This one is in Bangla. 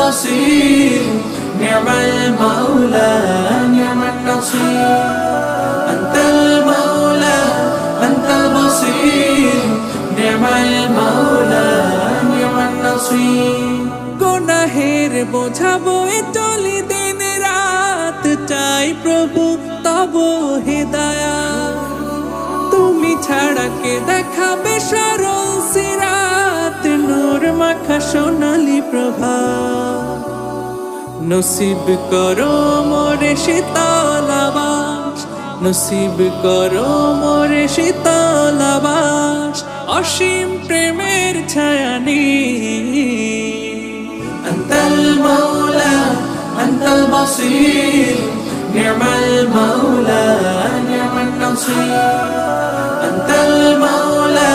البصير نعم المولى نعم النصير أنت المولى أنت البصير نعم المولى نعم النصير গুনাহের বোঝা বয়ে চলি দিন রাত চাই প্রভু তব হিদায়াত তুমি ছাড়া কে দেখাবে সরল সিরাত নূর মাখা সোনালি প্রভাত নসিব করো মোরে শীতল আবাস নসিব করো মোরে শীতল আবাস অসীম প্রেমের ছায়া নিয়ে أنت المولى أنت البصير نعم المولى نعم النصير أنت المولى